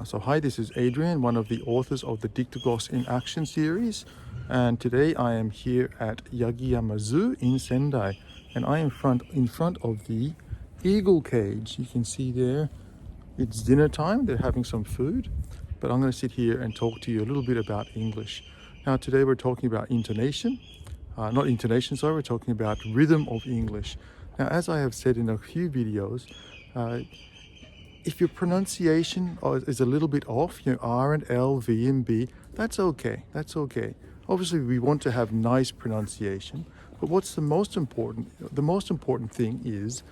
So hi, this is Adrian, one of the authors of the Dictogloss in Action series, and today I am here at Yagiyama Zoo in Sendai, and I am in front of the eagle cage. You can see there, it's dinner time, they're having some food, but I'm going to sit here and talk to you a little bit about English. Now today we're talking about intonation, we're talking about rhythm of English. Now as I have said in a few videos, if your pronunciation is a little bit off, R and L, V and B, that's okay. Obviously, we want to have nice pronunciation, but what's the most important? The most important thing is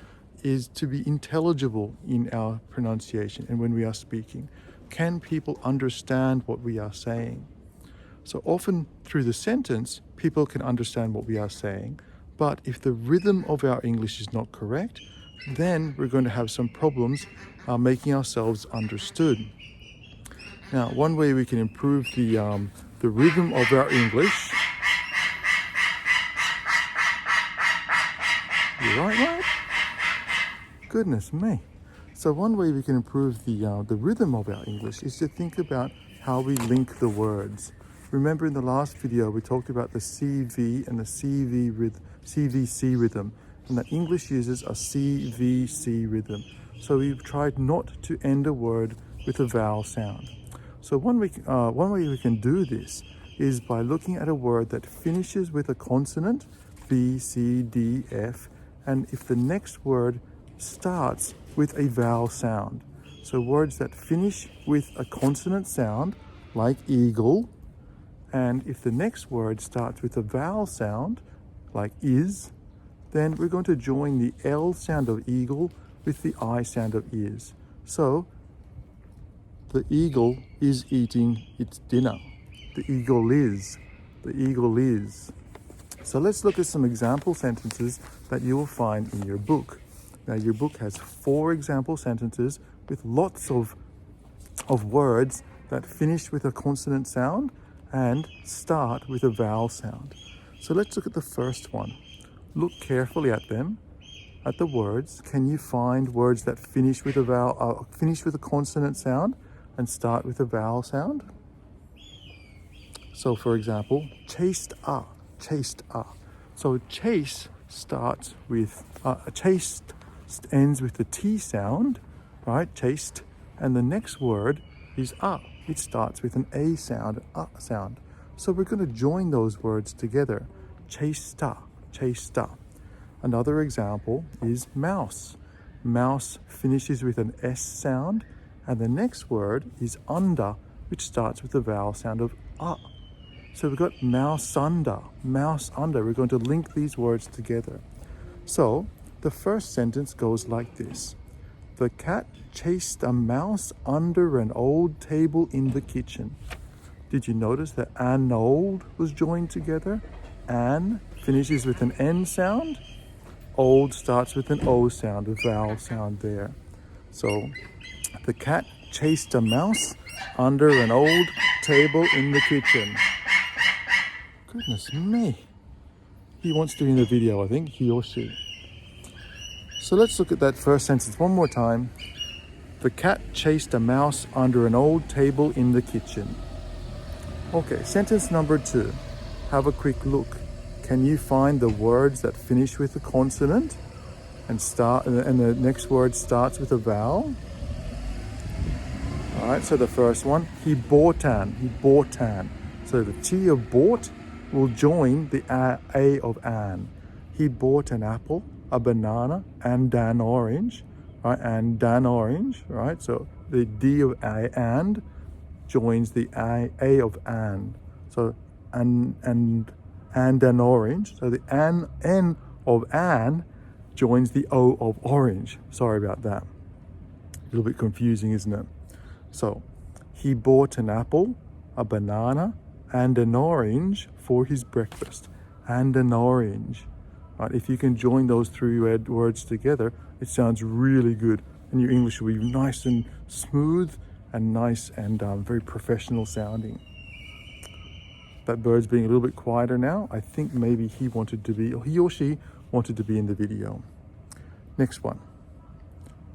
to be intelligible in our pronunciation and when we are speaking. Can people understand what we are saying? So often through the sentence, people can understand what we are saying, but if the rhythm of our English is not correct, then we're going to have some problems making ourselves understood. Now, one way we can improve the rhythm of our English. You right? Goodness me. So one way we can improve the rhythm of our English is to think about how we link the words. Remember in the last video we talked about the CV and the CVC rhythm, and that English uses a CVC rhythm. So we've tried not to end a word with a vowel sound. So one way we can do this is by looking at a word that finishes with a consonant, B, C, D, F, and if the next word starts with a vowel sound. So words that finish with a consonant sound, like eagle, and if the next word starts with a vowel sound, like is, then we're going to join the L sound of eagle with the I sound of is. So, the eagle is eating its dinner. The eagle is. So let's look at some example sentences that you will find in your book. Now your book has 4 example sentences with lots of words that finish with a consonant sound and start with a vowel sound. So let's look at the first one. Look carefully at them, at the words. Can you find words that finish with a consonant sound and start with a vowel sound? So for example, chased are. So chase starts with, chased ends with the T sound, right? Chased. And the next word is It starts with an A sound, sound. So we're going to join those words together. Chased. Another example is mouse. Mouse finishes with an S sound, and the next word is under, which starts with the vowel sound of So we've got mouse under. We're going to link these words together. So the first sentence goes like this. The cat chased a mouse under an old table in the kitchen. Did you notice that an old was joined together? An finishes with an N sound. Old starts with an O sound, a vowel sound there. So, the cat chased a mouse under an old table in the kitchen. Goodness me. He wants to be in the video, I think, he or she. So let's look at that first sentence one more time. The cat chased a mouse under an old table in the kitchen. Okay, sentence number 2. Have a quick look. Can you find the words that finish with a consonant and the next word starts with a vowel? All right, so the first one, he bought an. So the T of bought will join the A of an. He bought an apple, a banana, and an orange, right? And an orange, right? So the D of and joins the A of an. So and an orange. So the N of an joins the O of orange. Sorry about that. A little bit confusing, isn't it? So he bought an apple, a banana, and an orange for his breakfast. And an orange. Right? If you can join those 3 words together, it sounds really good. And your English will be nice and smooth and nice and very professional sounding. That bird's being a little bit quieter now. I think maybe he or she wanted to be in the video. Next one.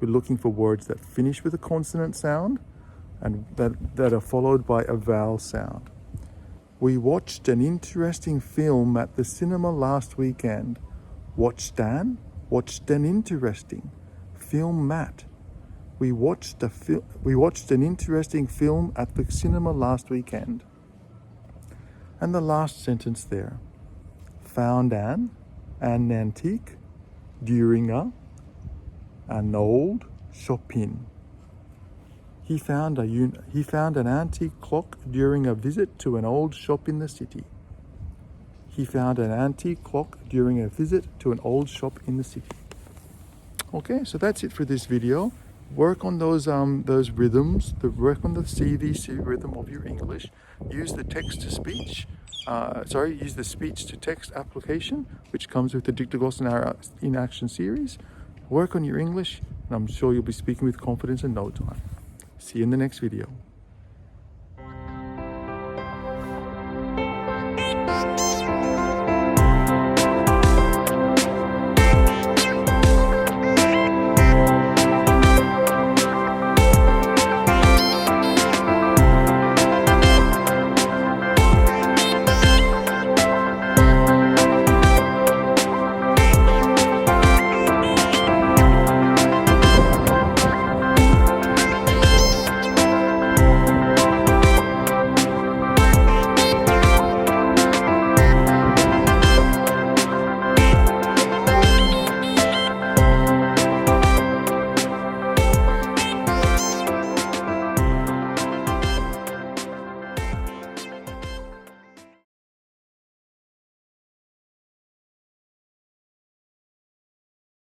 We're looking for words that finish with a consonant sound, and that are followed by a vowel sound. We watched an interesting film at the cinema last weekend. Watched an interesting film Matt. We watched an interesting film at the cinema last weekend. And the last sentence there. Found an antique during an old shopping. He found an antique clock during a visit to an old shop in the city. He found an antique clock during a visit to an old shop in the city. Okay, so that's it for this video. Work on those rhythms. Work on the CVC rhythm of your English. Use the text-to-speech. Use the speech-to-text application, which comes with the Dictogloss in Action series. Work on your English, and I'm sure you'll be speaking with confidence in no time. See you in the next video.